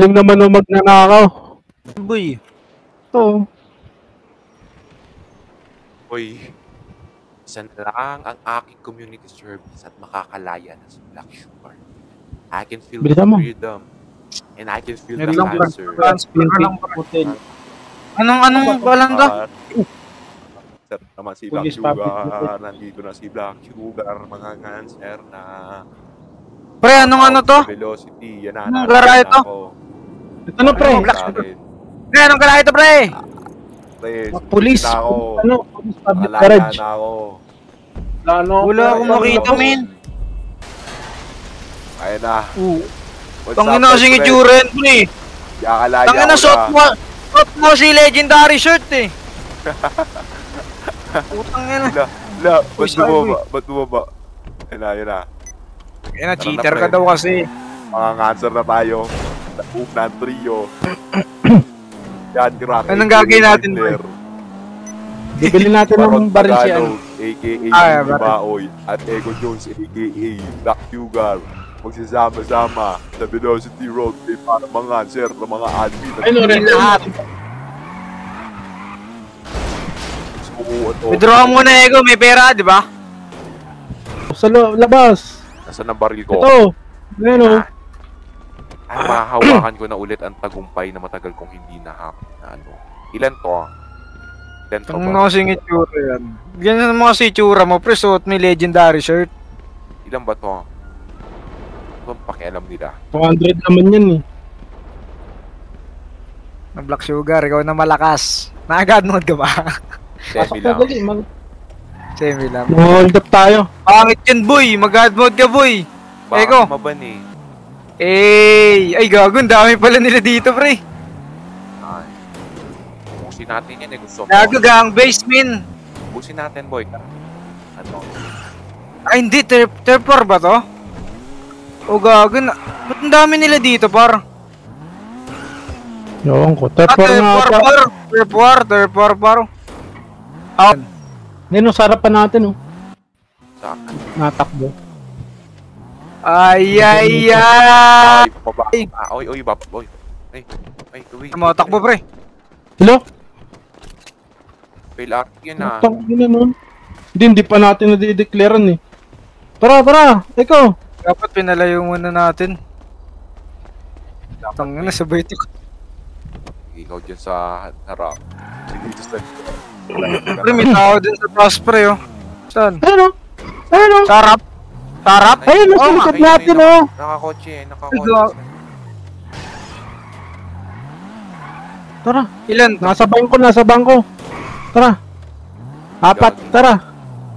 Galing naman o magnanakaw. Boy. Oo. Boy, isa na lang ang aking community service at makakalaya na sa Black Sugar. I can feel the freedom. And I can feel the cancer. Anong balang ka? Sir, naman si Black Sugar. Nandito na si Black Sugar. Mga cancer na. Pre, anong ano to? Velocity. Yan na. Anong gara ito? Ano pre? Black Sugar. Pre, anong gara ito pre? Pulis. Ano? Pulis public garage. Wala akong makita min. Ayun na. Tangin na kasing itsura yan pre. Tangin na suot mo si legendary shirt eh. Putang yan na. Ba't bumaba? Ayun na. Yan na, cheater ka daw kasi. Mga cancer na tayo. Unang trio. Yan, crack. Anong gagawin natin bro? Bibili natin ng baril siya. A.K.A. Baoy at Ego Jones A.K.A. Black Sugar. Magsasama-sama sa Velocity Road para mga sir ng mga admin. Ayun rin lahat. Withdraw mo na Ego, may pera, di ba? Sa labas. Nasaan ang baril ko? Ito. Ayun o. Ay, mahahawakan ko na ulit ang tagumpay na matagal kong hindi nahak na ano. Ilan to? Ilan to ba? Ano kasing itsura yan? Ganyan naman kasi itsura mo, pre, suot may legendary shirt. Ilan ba to? Ano bang pakialam nila? 200 naman yan eh. Na Black Sugar, ikaw na malakas. Nag-admod ka ba? Semi lang. Semi lang. Hold up tayo. Pangit yun, boy. Mag-admod ka, boy. Baka maban eh. Ay gago, dami pala nila dito, pre. Ay. Ubusin natin yan eh. Gusto ko. Gago, gang base, min. Ubusin natin, boy. Ano? Ay, hindi. Terpor ba to? O gago, ba't ang dami nila dito, par? Ewan ko. Terpor nga ata. Terpor, par. Ngayon, sarapan natin oh. Saan? Natakbo. Ay. Pababa. Oy, boy. Ay, tuwi. Takbo, pre. Hello? Fail art yun ah. Hindi pa natin nadideclarean eh. Tara, ikaw. Dapat pinalayo muna natin. Tangin na, sabay ito. Ikaw dyan sa harap. Dito sa Pre, may tao din sa taas, pre, oh. Saan? Ayun o. Sarap. Ayun, nasa likod natin oh. Nakakotse. Tara. Ilan? Nasa bangko. Tara. 4, tara.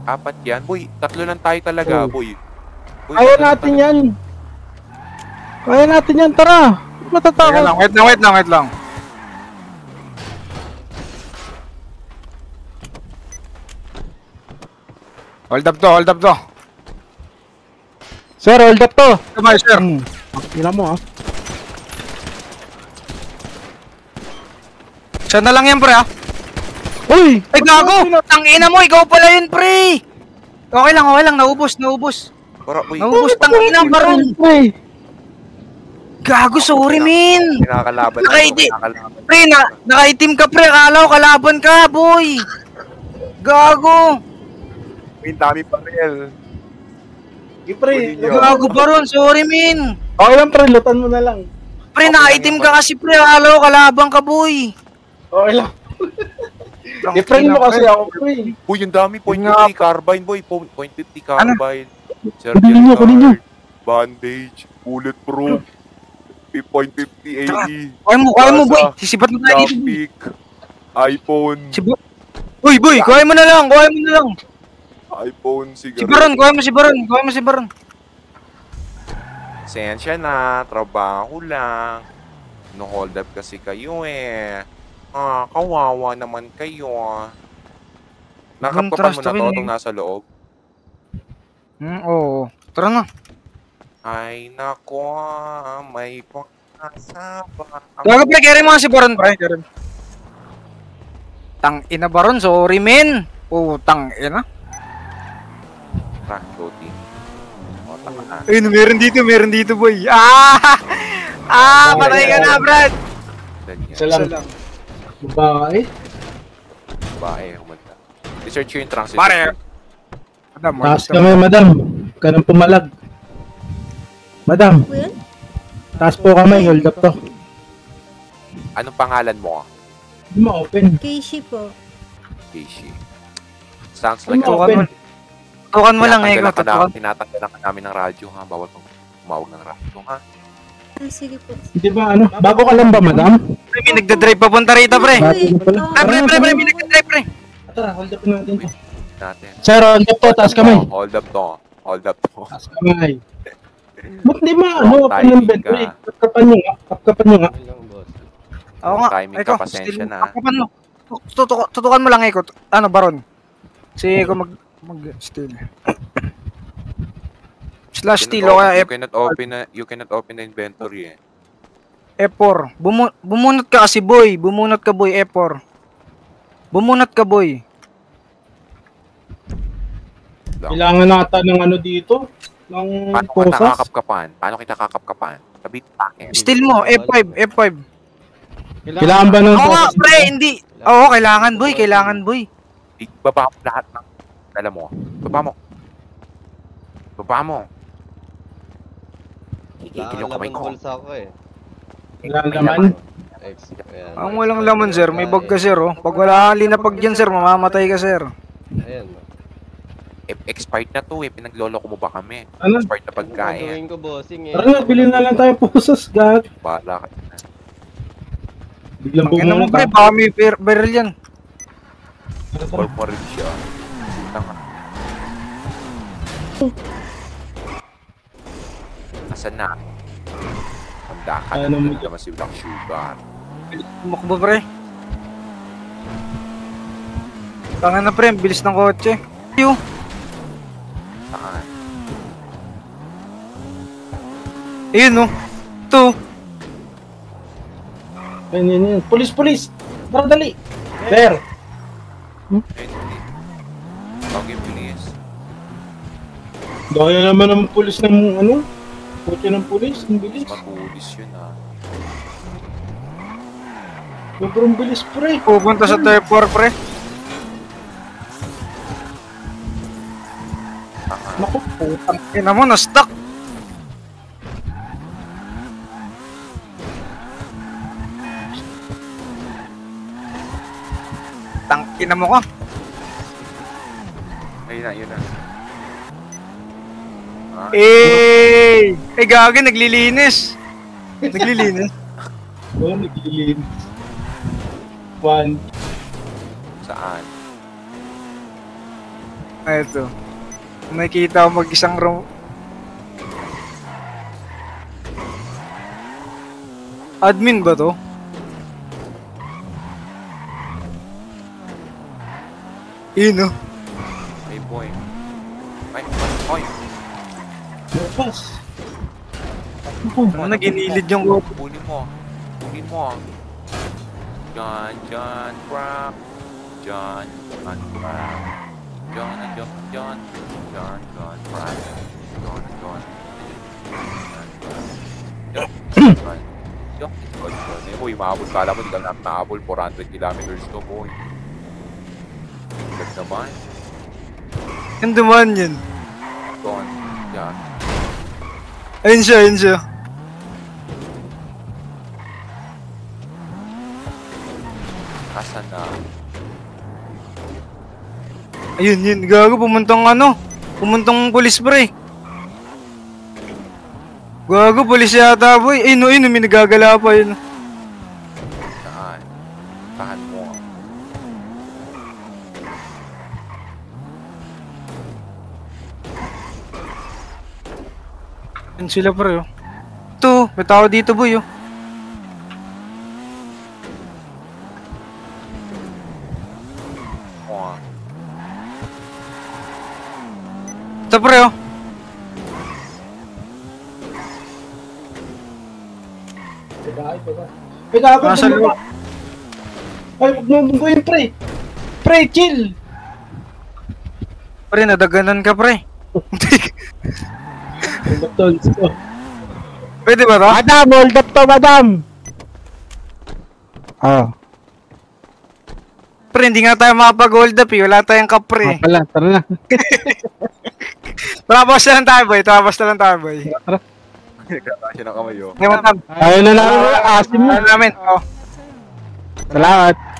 4 yan? Boy, 3 lang tayo talaga, boy. Kaya natin yan. Tara. Matatakot. Wait lang. Hold up to. Sir, hold up to. Come on, sir. Tingnan mo ah. Siya na lang yan, pre, ah. Uy! Ay, gago! Tangina mo, ikaw pala yun, pre! Okay lang, naubos. Naubos, tangina, baron! Gago, sorry, min! Nakakalaban. Pre, nakaitim ka, pre, akala ko kalaban ka, boy! Gago! Min, dami pa real. Gago, baron, sorry, min! Okay lang, pre, lutan mo na lang. Pre, nakaitim ka kasi, pre, akala ko kalaban ka, boy! Okay lang. I-friend mo kasi ako, pre. Uy, yung dami. .50 carbine, boy. .50 carbine. Kunin nyo. Bandage. Bulletproof. .50 AE. Kaya mo, boy. Sisibat mo tayo dito. Graphic. iPhone. Uy, boy. Kaya mo na lang. iPhone, cigarette. Kaya mo si Baron. Sensya na. Trabaho lang. No-hold up kasi kayo eh. Kawawa naman kayo. Nakapkapan mo na to itong nasa loob? Oo. Tara na. Ay, nako. May pagkasaba. Gago, pre. Carry mo si Baron, pre. Tang-ina, Baron. Sorry, men. Tang-ina. Rank shooting. Ayun, meron dito, boy. Patay ka na, Brad! Isa lang. Babae. Babae, kumanta. Research yung trunks. Pare! Taas kami, madam. Kanang pumalag. Madam, Kuya? taas po kami. Hold up to. Anong pangalan mo? Hindi ma-open. Keishi po. Keishi. Sounds like Open. Tutukan mo lang, Eko. Tinatanggalan ka namin ng radyo, ha? Bawal kang tumawag ng radyo, ha? Sige po. Hindi ba ano? Bago ka lang ba, madam? Pre, may nagdadrive papunta rito, pre. Bago ka pala. Pre, may nagdadrive, pre. Tara, hold up natin to. Natin. Sir, hold up to. Taas kami. Hold up to. Hold up to. Taas kami. Ba't di ba ano? Open ng bed. Kapkapan nyo nga. Kapkapan nyo nga. Oo nga. Timing Eko, ka, pasensya na. Kapan mo. Tutukan mo lang, Eko. Ano, Baron? Si Eko mag-steal. Slash steal o kaya You cannot open the inventory, eh. F4. Bumunot ka kasi, boy. Bumunot ka, boy. F4. Bumunot ka, boy. Kailangan nata ng ano dito. Ng Paano kita posas. kakapkapan? Paano kita kakapkapan? Sabit akin. Steal mo. F5. Kailangan ba ng Oo nga, posas? pre. Hindi. Oo, kailangan, boy. Kailangan, boy. Baba mo lahat ng dala mo. Baba mo. Baba mo. Gigigil yung kamay ko. Kailangan naman. Ang walang laman, sir. May bag ka, sir, oh. Pag wala kang linapag dyan, sir, mamamatay ka, sir. Ayan. Expired na to, eh. Pinagloloko mo ba kami? Ano? Expired na pagkain. Gawin ko, bossing, eh. Tara na, bilhin na lang tayo posas, gag. Bahala ka na. Biglang Ano mo, bumunot pre? Baka may barrel yan. Or mo rin siya. Tanga. Nasaan na? Handa ka na. Ano mo? Naman si Black Sugar. Tumakbo, pre. Tangan na, pre. Ang bilis ng kotse. Yo. Saan? Ayun, no. Ito. Ayun. Pulis! Tara, dali! Sir! Hindi. Okay, please. Dahil naman ng pulis ng ano? Kotse ng pulis, ang bilis. Matulis yun, ha. Sobrang bilis, pre. Pupunta sa T4, pre. Tanga. Naku, putang. Ina mo, na-stuck. Tangkina mo ka. Ayun na. Gagi, naglilinis. Naglilinis. Oh, naglilin. One. Saan? Ito. Nakikita ko mag-isang room. Admin ba to? Ino. Hey, boy. Ay, boy. Bukas. Ano na ginilid yung ko? Kunin mo. John, crap. John, crap. John, crap. John, boy, mahabol ka lang mo, di ka namin mahabol, 400 kilometers to, boy. Ganda naman. Yung dumaan yun. John, yeah. Ayun siya. Asan na? Ayun. Gago, pumuntang pulis, pre. Gago, pulis yata, boy. Ayun, may nagagala pa yun. Saan? Tahan mo. Ayun sila, pre, oh. Ito, may tao dito, boy, oh. Oh. Ito, pre, oh. Gago, Nasa loob. Ay, huwag mo mungguin, pre. Pre, chill. Pre, nadaganan ka, pre. Hold up, tol. Pwede ba to? Madam, hold up to, madam. Ah. Pre, hindi nga tayo makapag-hold up eh. Wala tayong kapre. Pala, tara na. Tapos na lang tayo, boy. Tapos na lang tayo, boy. Tara. Nagkakasya ng kamay, oh. Ngayon, madam. Ayun na namin, asim mo. Ano namin? Oh. Salamat.